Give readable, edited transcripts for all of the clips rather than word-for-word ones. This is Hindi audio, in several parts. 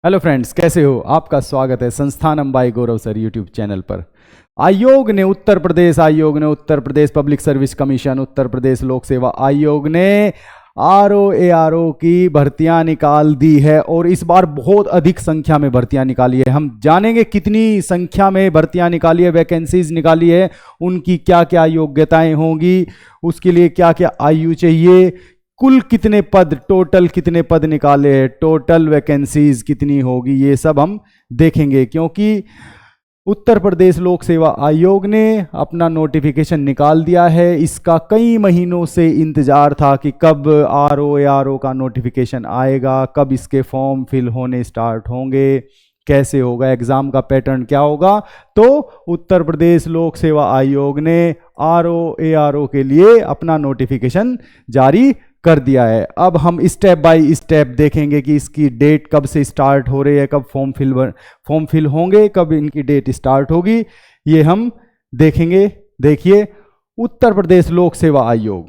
हेलो फ्रेंड्स, कैसे हो? आपका स्वागत है संस्थानम बाय गौरव सर यूट्यूब चैनल पर। उत्तर प्रदेश आयोग ने, Uttar Pradesh public service commission, Uttar Pradesh लोक सेवा आयोग ने आरओ की भर्तियां निकाल दी है और इस बार बहुत अधिक संख्या में भर्तियां निकाली है। हम जानेंगे कितनी संख्या में भर्तियां निकाली है, वैकेंसीज निकाली है, उनकी क्या क्या योग्यताएं होंगी, उसके लिए क्या क्या आयु चाहिए, कुल कितने पद, टोटल कितने पद निकाले हैं, टोटल वैकेंसीज कितनी होगी, ये सब हम देखेंगे। क्योंकि उत्तर प्रदेश लोक सेवा आयोग ने अपना नोटिफिकेशन निकाल दिया है। इसका कई महीनों से इंतजार था कि कब आरओ का नोटिफिकेशन आएगा, कब इसके फॉर्म फिल होने स्टार्ट होंगे, कैसे होगा, एग्जाम का पैटर्न क्या होगा। तो उत्तर प्रदेश लोक सेवा आयोग ने आरओ के लिए अपना नोटिफिकेशन जारी कर दिया है। अब हम स्टेप बाय स्टेप देखेंगे कि इसकी डेट कब से स्टार्ट हो रही है, कब फॉर्म फिल होंगे, कब इनकी डेट स्टार्ट होगी, ये हम देखेंगे। देखिए, उत्तर प्रदेश लोक सेवा आयोग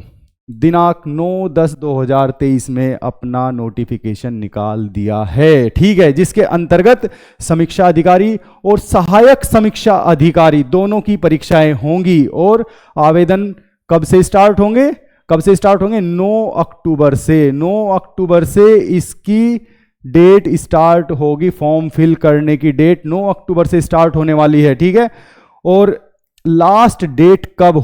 दिनांक 9/10/2023 में अपना नोटिफिकेशन निकाल दिया है, ठीक है, जिसके अंतर्गत समीक्षा अधिकारी और सहायक समीक्षा अधिकारी दोनों की परीक्षाएं होंगी। और आवेदन कब से स्टार्ट होंगे? 9 अक्टूबर से। 9 अक्टूबर से इसकी डेट स्टार्ट होगी, फॉर्म फिल करने की डेट 9 अक्टूबर से स्टार्ट होने वाली है, ठीक है। और लास्ट डेट कब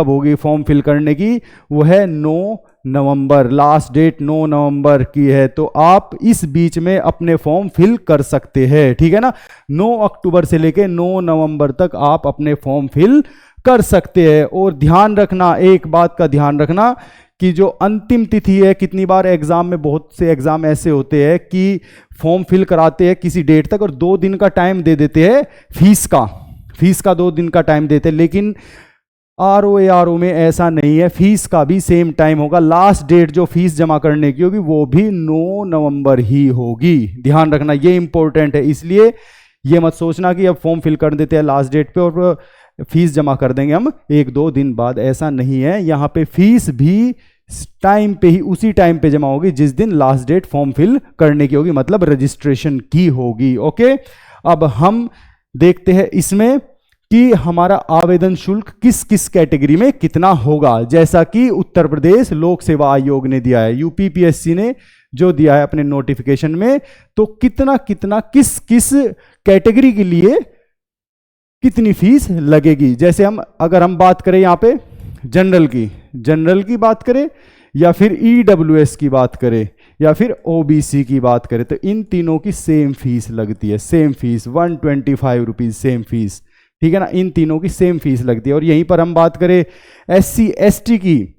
होगी फॉर्म फिल करने की? वो है 9 नवंबर। लास्ट डेट 9 नवंबर की है, तो आप इस बीच में अपने फॉर्म फिल कर सकते हैं, ठीक है ना। 9 अक्टूबर से लेके 9 नवंबर तक आप अपने फॉर्म फिल कर सकते हैं। और ध्यान रखना, एक बात का ध्यान रखना कि जो अंतिम तिथि है, कितनी बार एग्जाम में, बहुत से एग्जाम ऐसे होते हैं कि फॉर्म फिल कराते हैं किसी डेट तक और 2 दिन का टाइम दे देते हैं फीस का 2 दिन का टाइम देते हैं। लेकिन आरओ में ऐसा नहीं है, फीस का भी सेम टाइम होगा। लास्ट डेट जो फीस जमा करने की होगी वो भी 9 नवंबर ही होगी। ध्यान रखना, ये इंपॉर्टेंट है। इसलिए ये मत सोचना कि अब फॉर्म फिल कर देते हैं लास्ट डेट पे और फीस जमा कर देंगे हम 1-2 दिन बाद, ऐसा नहीं है। यहाँ पे फीस भी टाइम पे ही, उसी टाइम पे जमा होगी जिस दिन लास्ट डेट फॉर्म फिल करने की होगी, मतलब रजिस्ट्रेशन की होगी। ओके, अब हम देखते हैं इसमें कि हमारा आवेदन शुल्क किस किस कैटेगरी में कितना होगा। जैसा कि उत्तर प्रदेश लोक सेवा आयोग ने दिया है, यूपीपीएससी ने जो दिया है अपने नोटिफिकेशन में, तो कितना किस किस कैटेगरी के लिए कितनी फीस लगेगी। जैसे अगर हम बात करें यहाँ पे जनरल की बात करें, या फिर ईडब्ल्यूएस की बात करें, या फिर ओबीसी की बात करें, तो इन तीनों की सेम फीस लगती है। Same fees 125 rupees same fees, ठीक है ना। इन तीनों की सेम फीस लगती है। और यहीं पर हम बात करें SC ST की,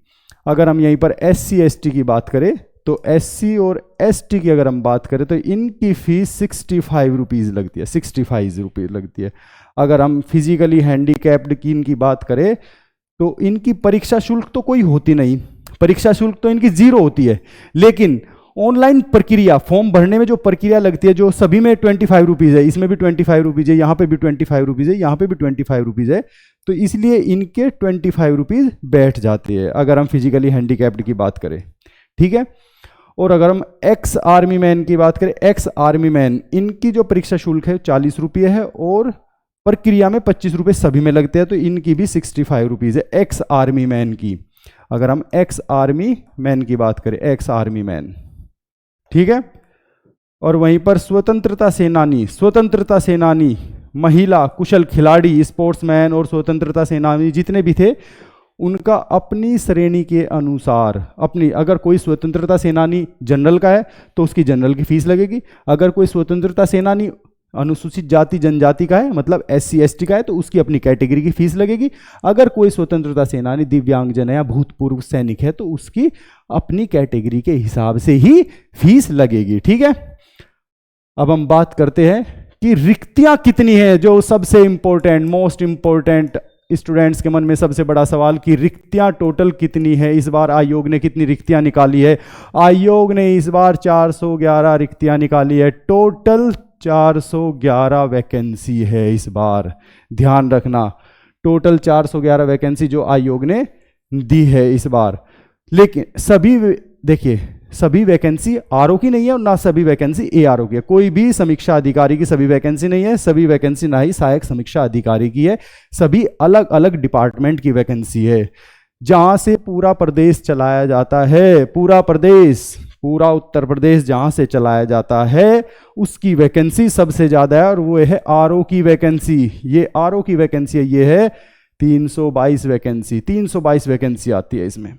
अगर हम यहीं पर SC ST की बात करें, तो SC और ST की अगर हम बात करें तो इनकी फीस 65 रुपीज़ लगती है, 65 रुपीज़ लगती है। अगर हम फिजिकली हैंडीकैप्ड की इनकी बात करें तो इनकी परीक्षा शुल्क तो कोई होती नहीं, परीक्षा शुल्क तो इनकी 0 होती है। लेकिन ऑनलाइन प्रक्रिया, फॉर्म भरने में जो प्रक्रिया लगती है, जो सभी में 25 रुपीज़ है, इसमें भी 25 रुपीज़ है, यहाँ पे भी 25 रुपीज़ है, यहाँ पे भी 25 रुपीज़ है, तो इसलिए इनके 25 रुपीज़ बैठ जाते हैं अगर हम फिजिकली हैंडीकैप्ड की बात करें, ठीक है। और अगर हम एक्स आर्मी मैन की बात करें, एक्स आर्मी मैन, इनकी जो परीक्षा शुल्क है 40 रुपये है और प्रक्रिया में 25 रुपये सभी में लगते हैं, तो इनकी भी 65 रुपीज़ है एक्स आर्मी मैन की। अगर हम एक्स आर्मी मैन की बात करें, एक्स आर्मी मैन, ठीक है। और वहीं पर स्वतंत्रता सेनानी, महिला, कुशल खिलाड़ी, स्पोर्ट्समैन और स्वतंत्रता सेनानी जितने भी थे, उनका अपनी श्रेणी के अनुसार अगर कोई स्वतंत्रता सेनानी जनरल का है तो उसकी जनरल की फीस लगेगी। अगर कोई स्वतंत्रता सेनानी अनुसूचित जाति जनजाति का है, मतलब SC ST का है, तो उसकी अपनी कैटेगरी की फीस लगेगी। अगर कोई स्वतंत्रता सेनानी दिव्यांगजन है या भूतपूर्व सैनिक है तो उसकी अपनी कैटेगरी के हिसाब से ही फीस लगेगी, ठीक है। अब हम बात करते हैं कि रिक्तियां कितनी है, जो सबसे इंपॉर्टेंट, मोस्ट इंपॉर्टेंट, स्टूडेंट्स के मन में सबसे बड़ा सवाल कि रिक्तियां टोटल कितनी है। इस बार आयोग ने कितनी रिक्तियां निकाली है? आयोग ने इस बार 411 रिक्तियां निकाली है। टोटल 411 वैकेंसी है इस बार, ध्यान रखना, टोटल 411 वैकेंसी जो आयोग ने दी है इस बार। लेकिन सभी, देखिए, सभी वैकेंसी आरओ की नहीं है और ना सभी वैकेंसी एआरओ की है। कोई भी समीक्षा अधिकारी की सभी वैकेंसी नहीं है, सभी वैकेंसी ना ही सहायक समीक्षा अधिकारी की है, सभी अलग अलग डिपार्टमेंट की वैकेंसी है। जहां से पूरा प्रदेश चलाया जाता है, पूरा प्रदेश, पूरा उत्तर प्रदेश जहां से चलाया जाता है उसकी वैकेंसी सबसे ज्यादा है और वो है आरओ की वैकेंसी। ये आरओ की वैकेंसी है, ये है 322 वैकेंसी, 322 वैकेंसी आती है इसमें,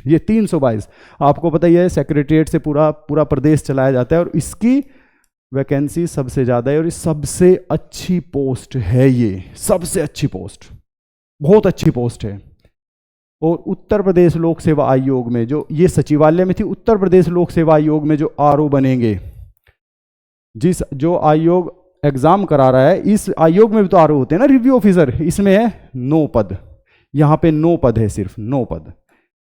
ये 322। आपको पता ही है सेक्रेटरीट से पूरा प्रदेश चलाया जाता है और इसकी वैकेंसी सबसे ज्यादा है और सबसे अच्छी पोस्ट है, ये सबसे अच्छी पोस्ट, बहुत अच्छी पोस्ट है। और उत्तर प्रदेश लोक सेवा आयोग में जो ये सचिवालय में थी, उत्तर प्रदेश लोक सेवा आयोग में जो आरओ बनेंगे, जो आयोग एग्जाम करा रहा है, इस आयोग में भी तो आरओ होते हैं ना, रिव्यू ऑफिसर, इसमें है 9 पद, यहाँ पे 9 पद है, सिर्फ 9 पद,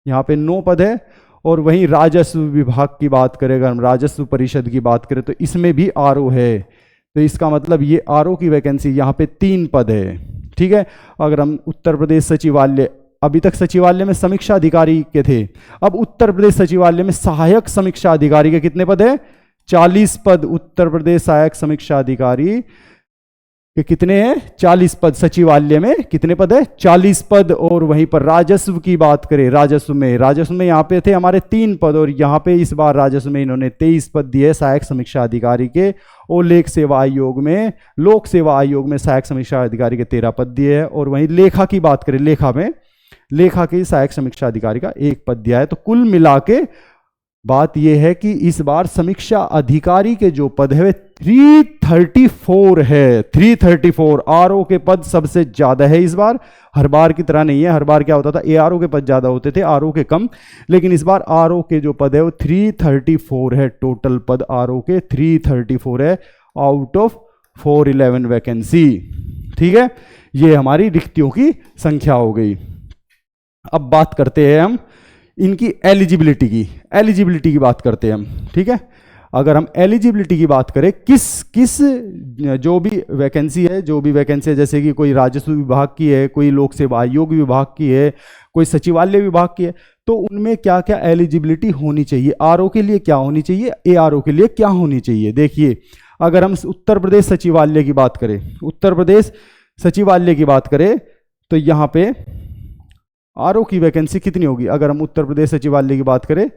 यहाँ पे 9 पद है। और वहीं राजस्व विभाग की बात करें, अगर हम राजस्व परिषद की बात करें तो इसमें भी आरओ है, तो इसका मतलब ये आरओ की वैकेंसी यहाँ पे 3 पद है, ठीक है। अगर हम उत्तर प्रदेश सचिवालय, अभी तक सचिवालय में समीक्षा अधिकारी के थे, अब उत्तर प्रदेश सचिवालय में सहायक समीक्षा अधिकारी के कितने पद है? 40 पद। उत्तर प्रदेश सहायक समीक्षा अधिकारी के कितने हैं? 40 पद। सचिवालय में कितने पद है? 40 पद। और वहीं पर राजस्व की बात करें, राजस्व में यहाँ पे थे हमारे 3 पद और यहाँ पे इस बार राजस्व में इन्होंने 23 पद दिए सहायक समीक्षा अधिकारी के। और लोक सेवा आयोग में सहायक समीक्षा अधिकारी के 13 पद दिए हैं। और वहीं लेखा की बात करें, लेखा की सहायक समीक्षा अधिकारी का 1 पद दिया है। तो कुल मिला के बात यह है कि इस बार समीक्षा अधिकारी के जो पद है वे 334 है, 334। आरओ के पद सबसे ज्यादा है इस बार, हर बार की तरह नहीं है। हर बार क्या होता था, एआरओ के पद ज्यादा होते थे, आरओ के कम, लेकिन इस बार आरओ के जो पद है वो 334 है। टोटल पद आरओ के 334 है आउट ऑफ 411 वैकेंसी, ठीक है। ये हमारी रिक्तियों की संख्या हो गई। अब बात करते हैं हम इनकी एलिजिबिलिटी की बात करते हैं हम, ठीक है। अगर हम एलिजिबिलिटी की बात करें, किस जो भी वैकेंसी है, जैसे कि कोई राजस्व विभाग की है, कोई लोक सेवा आयोग विभाग की है, कोई सचिवालय विभाग की है, तो उनमें क्या क्या एलिजिबिलिटी होनी चाहिए, आरओ के लिए क्या होनी चाहिए, एआरओ के लिए क्या होनी चाहिए। देखिए, अगर हम उत्तर प्रदेश सचिवालय की बात करें, तो यहाँ पे आरओ की वैकेंसी कितनी होगी। अगर हम उत्तर प्रदेश सचिवालय की बात करें,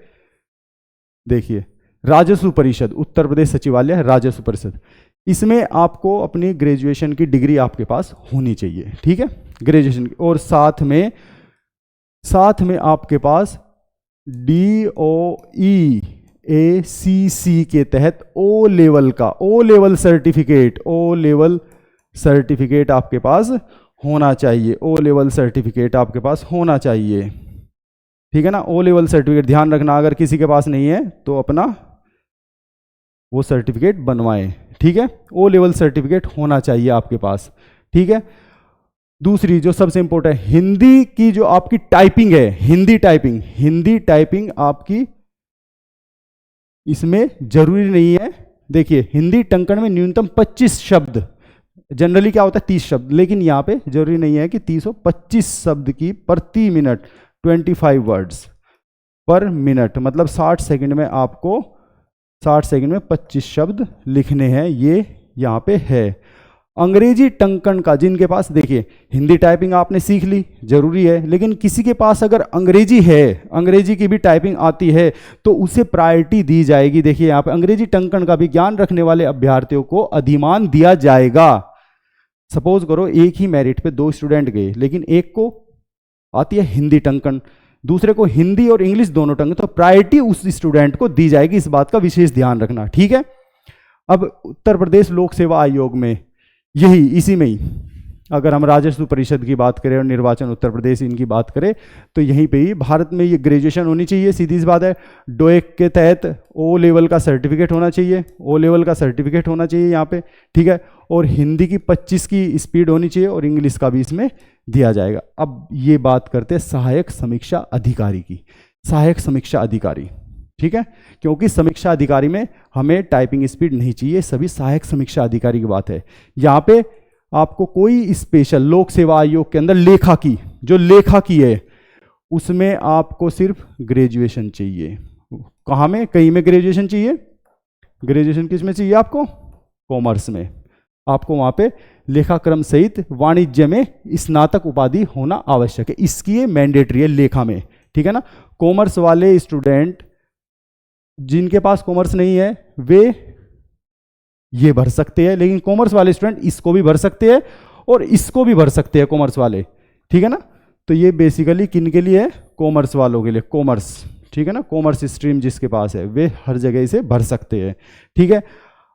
देखिए राजस्व परिषद, उत्तर प्रदेश सचिवालय राजस्व परिषद, इसमें आपको अपनी ग्रेजुएशन की डिग्री आपके पास होनी चाहिए, ठीक है, ग्रेजुएशन की। और साथ में आपके पास DOE ACC के तहत ओ लेवल सर्टिफिकेट आपके पास होना चाहिए, ओ लेवल सर्टिफिकेट आपके पास होना चाहिए, ठीक है ना। ओ लेवल सर्टिफिकेट ध्यान रखना, अगर किसी के पास नहीं है तो अपना वो सर्टिफिकेट बनवाएं, ठीक है। ओ लेवल सर्टिफिकेट होना चाहिए आपके पास, ठीक है। दूसरी जो सबसे इंपॉर्टेंट है, हिंदी की जो आपकी टाइपिंग है, हिंदी टाइपिंग आपकी इसमें जरूरी नहीं है। देखिए, हिंदी टंकण में न्यूनतम 25 शब्द, जनरली क्या होता है 30 शब्द, लेकिन यहाँ पे जरूरी नहीं है कि 325 शब्द की प्रति मिनट, 25 वर्ड्स पर मिनट, मतलब 60 सेकंड में आपको 25 शब्द लिखने हैं, ये यहाँ पे है। अंग्रेजी टंकण का जिनके पास, देखिए हिंदी टाइपिंग आपने सीख ली, जरूरी है, लेकिन किसी के पास अगर अंग्रेजी की भी टाइपिंग आती है तो उसे प्रायोरिटी दी जाएगी। देखिए यहाँ पे अंग्रेजी टंकण का भी ज्ञान रखने वाले अभ्यर्थियों को अधिमान दिया जाएगा। सपोज करो एक ही मेरिट पे 2 स्टूडेंट गए, लेकिन एक को आती है हिंदी टंकण, दूसरे को हिंदी और इंग्लिश दोनों टंकण, तो प्रायोरिटी उस स्टूडेंट को दी जाएगी। इस बात का विशेष ध्यान रखना, ठीक है। अब उत्तर प्रदेश लोक सेवा आयोग में इसी में ही अगर हम राजस्व परिषद की बात करें और निर्वाचन उत्तर प्रदेश इनकी बात करें, तो यहीं पे ही भारत में ये ग्रेजुएशन होनी चाहिए, सीधी सी बात है। डोएक के तहत ओ लेवल का सर्टिफिकेट होना चाहिए, यहाँ पे, ठीक है। और हिंदी की 25 की स्पीड होनी चाहिए और इंग्लिश का भी इसमें दिया जाएगा। अब ये बात करते हैं सहायक समीक्षा अधिकारी की, ठीक है, क्योंकि समीक्षा अधिकारी में हमें टाइपिंग स्पीड नहीं चाहिए, सभी सहायक समीक्षा अधिकारी की बात है। यहाँ पे आपको कोई स्पेशल, लोक सेवा आयोग के अंदर लेखा की है, उसमें आपको सिर्फ ग्रेजुएशन चाहिए, कहाँ में, कहीं में ग्रेजुएशन चाहिए, ग्रेजुएशन किस में चाहिए आपको, कॉमर्स में, आपको वहाँ पे लेखाक्रम सहित वाणिज्य में स्नातक उपाधि होना आवश्यक है, इसकी ये मैंडेटरी है लेखा में, ठीक है ना। कॉमर्स वाले स्टूडेंट जिनके पास कॉमर्स नहीं है वे ये भर सकते हैं, लेकिन कॉमर्स वाले स्टूडेंट इसको भी भर सकते हैं और इसको भी भर सकते हैं कॉमर्स वाले, ठीक है ना। तो ये बेसिकली किन के लिए है, कॉमर्स वालों के लिए, कॉमर्स, ठीक है ना, कॉमर्स स्ट्रीम जिसके पास है वे हर जगह इसे भर सकते हैं, ठीक है।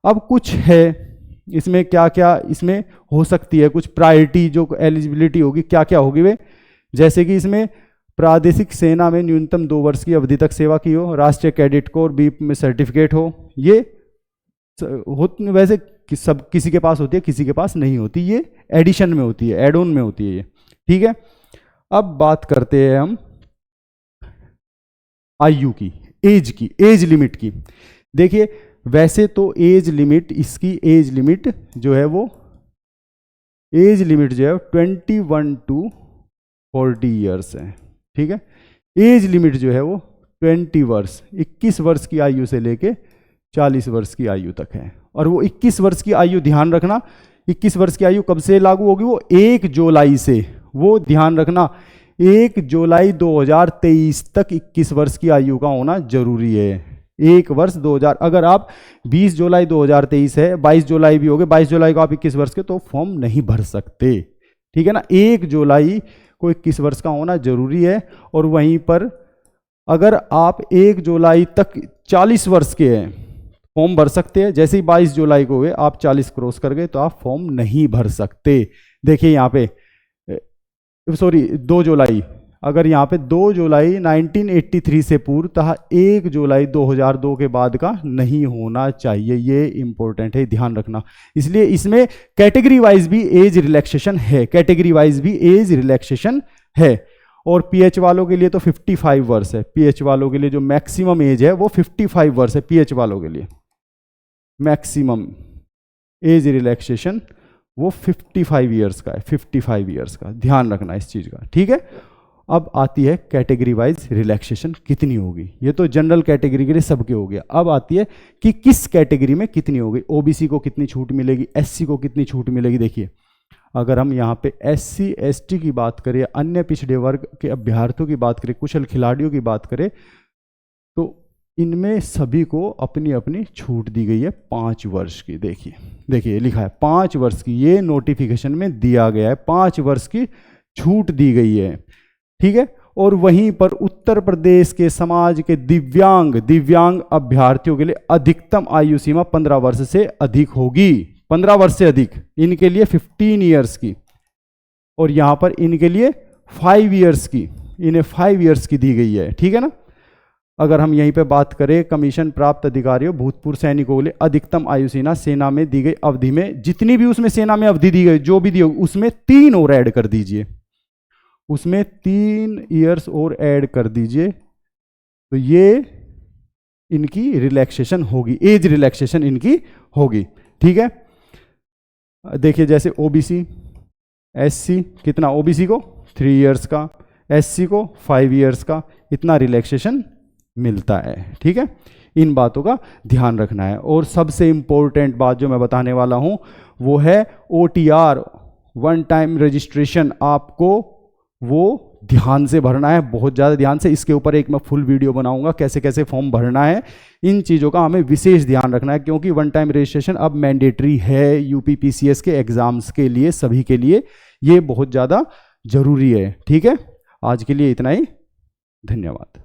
अब कुछ है इसमें, क्या क्या इसमें हो सकती है, कुछ प्रायोरिटी जो एलिजिबिलिटी होगी क्या क्या होगी वे, जैसे कि इसमें प्रादेशिक सेना में न्यूनतम 2 वर्ष की अवधि तक सेवा की हो, राष्ट्रीय कैडेट कोर बीप में सर्टिफिकेट हो, ये वैसे सब किसी के पास होती है, किसी के पास नहीं होती, ये एडिशन में होती है, एड ऑन में होती है ये, ठीक है। अब बात करते हैं हम आयु की, एज की, एज लिमिट की। देखिए वैसे तो एज लिमिट, इसकी एज लिमिट जो है वो, एज लिमिट जो है 21 to 40 ईयर्स है, ठीक है। एज लिमिट जो है वो 20 वर्ष, 21 वर्ष की आयु से लेके 40 वर्ष की आयु तक है। और वो 21 वर्ष की आयु, ध्यान रखना 21 वर्ष की आयु कब से लागू होगी, वो 1 जुलाई से, वो ध्यान रखना 1 जुलाई 2023 तक 21 वर्ष की आयु का होना जरूरी है। 1 वर्ष 2000, अगर आप 20 जुलाई 2023 है, 22 जुलाई भी हो गए, 22 जुलाई को आप 21 वर्ष के, तो फॉर्म नहीं भर सकते, ठीक है ना। 1 जुलाई को 21 वर्ष का होना जरूरी है। और वहीं पर अगर आप 1 जुलाई तक 40 वर्ष के हैं फॉर्म भर सकते हैं, जैसे ही 22 जुलाई को हुए आप 40 क्रॉस कर गए तो आप फॉर्म नहीं भर सकते। देखिए यहाँ पे, सॉरी 2 जुलाई, अगर यहाँ पे 2 जुलाई 1983 से पूर्व तथा 1 जुलाई 2002 के बाद का नहीं होना चाहिए, ये इंपॉर्टेंट है, ध्यान रखना। इसलिए इसमें कैटेगरी वाइज भी एज रिलैक्सेशन है, कैटेगरी वाइज भी एज रिलैक्सेशन है। और पीएच वालों के लिए तो 55 वर्ष है, पीएच वालों के लिए जो मैक्सिमम एज है वो 55 वर्ष है, पीएच वालों के लिए मैक्सिमम एज रिलैक्सेशन वो 55 ईयर्स का है, 55 ईयर्स का, ध्यान रखना इस चीज़ का, ठीक है। अब आती है कैटेगरी वाइज रिलैक्सेशन कितनी होगी, ये तो जनरल कैटेगरी के लिए सबके हो गया। अब आती है कि किस कैटेगरी में कितनी होगी, ओबीसी को कितनी छूट मिलेगी, एससी को कितनी छूट मिलेगी। देखिए अगर हम यहाँ पे एससी एसटी की बात करें, अन्य पिछड़े वर्ग के अभ्यर्थियों की बात करें, कुशल खिलाड़ियों की बात करें, तो इनमें सभी को अपनी अपनी छूट दी गई है 5 वर्ष की। देखिए लिखा है 5 वर्ष की, ये नोटिफिकेशन में दिया गया है, 5 वर्ष की छूट दी गई है, ठीक है। और वहीं पर उत्तर प्रदेश के समाज के दिव्यांग अभ्यर्थियों के लिए अधिकतम आयु सीमा 15 वर्ष से अधिक होगी, 15 वर्ष से अधिक, इनके लिए 15 ईयर्स की, और यहां पर इनके लिए 5 ईयर्स की, इन्हें 5 ईयर्स की दी गई है, ठीक है ना। अगर हम यहीं पे बात करें कमीशन प्राप्त अधिकारियों भूतपूर्व सैनिकों के लिए अधिकतम आयु सीमा सेना में दी गई अवधि में, जितनी भी उसमें सेना में अवधि दी गई, जो भी दी होगी उसमें 3 और ऐड कर दीजिए, उसमें 3 ईयर्स और ऐड कर दीजिए, तो ये इनकी रिलैक्सेशन होगी, एज रिलैक्सेशन इनकी होगी, ठीक है। देखिए जैसे ओबीसी एससी कितना, ओबीसी को 3 ईयर्स का, एससी को 5 ईयर्स का, इतना रिलैक्सेशन मिलता है, ठीक है। इन बातों का ध्यान रखना है। और सबसे इंपॉर्टेंट बात जो मैं बताने वाला हूं वो है OTR, वन टाइम रजिस्ट्रेशन, आपको वो ध्यान से भरना है, बहुत ज़्यादा ध्यान से। इसके ऊपर एक मैं फुल वीडियो बनाऊंगा कैसे कैसे फॉर्म भरना है, इन चीज़ों का हमें विशेष ध्यान रखना है, क्योंकि वन टाइम रजिस्ट्रेशन अब मैंडेटरी है यूपीपीसीएस के एग्जाम्स के लिए, सभी के लिए ये बहुत ज़्यादा जरूरी है, ठीक है। आज के लिए इतना ही, धन्यवाद।